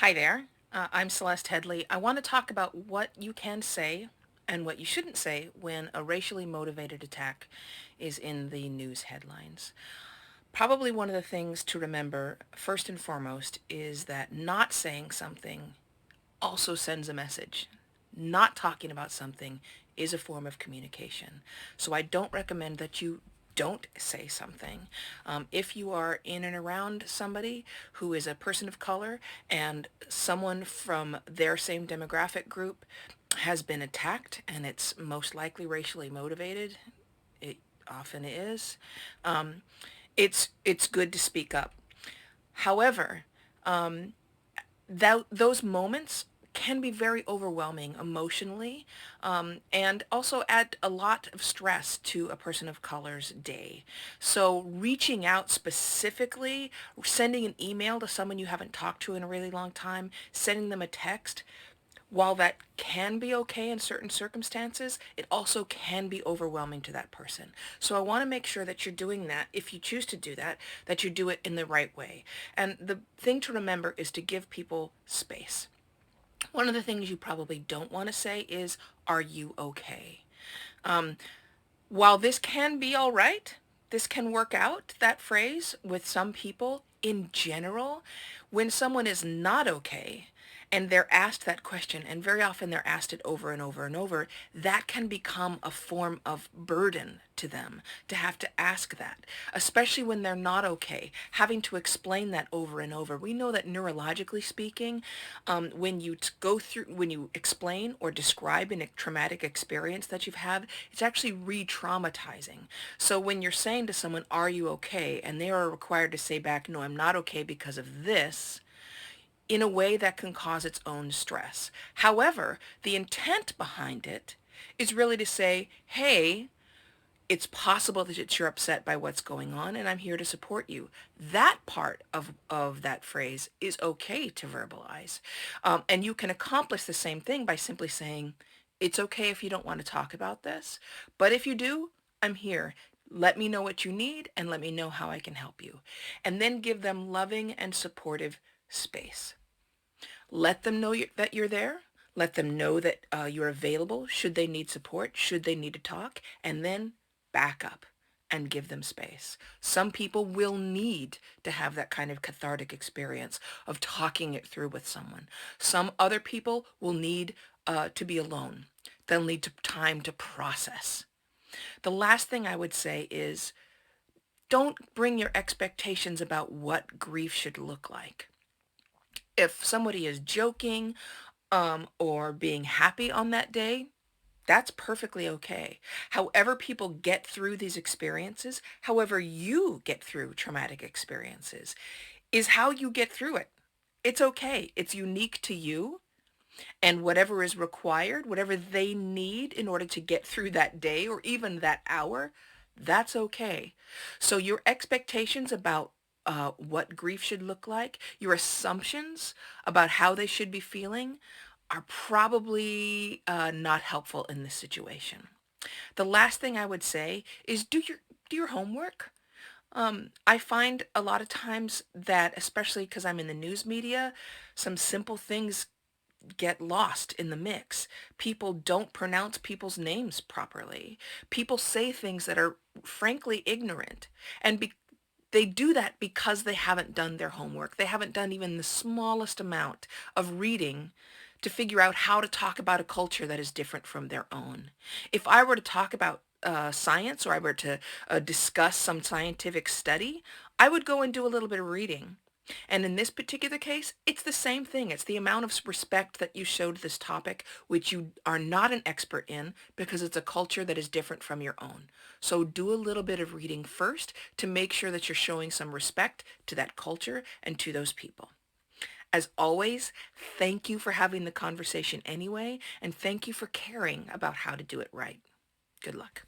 Hi there. I'm Celeste Headley. I want to talk about what you can say and what you shouldn't say when a racially motivated attack is in the news headlines. Probably one of the things to remember, first and foremost, is that not saying something also sends a message. Not talking about something is a form of communication. So I don't recommend that you don't say something. If you are in and around somebody who is a person of color and someone from their same demographic group has been attacked and it's most likely racially motivated, it often is, um, it's good to speak up. However, those moments can be very overwhelming emotionally, and also add a lot of stress to a person of color's day. So reaching out specifically, sending an email to someone you haven't talked to in a really long time, sending them a text, while that can be okay in certain circumstances, it also can be overwhelming to that person. So I want to make sure that you're doing that, if you choose to do that, that you do it in the right way. And the thing to remember is to give people space. One of the things you probably don't want to say is, are you okay? Um, while this can be all right, this can work out, that phrase, with some people in general, when someone is not okay and they're asked that question, and very often they're asked it over and over and over, that can become a form of burden to them to have to ask that, especially when they're not okay, having to explain that over and over. We know that neurologically speaking, when you explain or describe a traumatic experience that you've had, it's actually re-traumatizing. So when you're saying to someone, are you okay? And they are required to say back, no, I'm not okay because of this, in a way that can cause its own stress. However, the intent behind it is really to say, hey, it's possible that you're upset by what's going on, and I'm here to support you. That part of that phrase is okay to verbalize. And you can accomplish the same thing by simply saying, it's okay if you don't want to talk about this, but if you do, I'm here. Let me know what you need and let me know how I can help you. And then give them loving and supportive space. Let them know that you're there. Let them know that you're available should they need support, should they need to talk, and then back up and give them space. Some people will need to have that kind of cathartic experience of talking it through with someone. Some other people will need to be alone. They'll need time to process. The last thing I would say is, don't bring your expectations about what grief should look like. If somebody is joking or being happy on that day, that's perfectly okay. However people get through these experiences, however you get through traumatic experiences, is how you get through it. It's okay. It's unique to you, and whatever is required, whatever they need in order to get through that day or even that hour, that's okay. So your expectations about what grief should look like, your assumptions about how they should be feeling, are probably not helpful in this situation. The last thing I would say is do your homework. I find a lot of times that, especially because I'm in the news media, some simple things get lost in the mix. People don't pronounce people's names properly. People say things that are frankly ignorant. And they do that because they haven't done their homework. They haven't done even the smallest amount of reading to figure out how to talk about a culture that is different from their own. If I were to talk about science, or I were to discuss some scientific study, I would go and do a little bit of reading. And in this particular case, it's the same thing. It's the amount of respect that you showed this topic, which you are not an expert in, because it's a culture that is different from your own. So do a little bit of reading first to make sure that you're showing some respect to that culture and to those people. As always, thank you for having the conversation anyway, and thank you for caring about how to do it right. Good luck.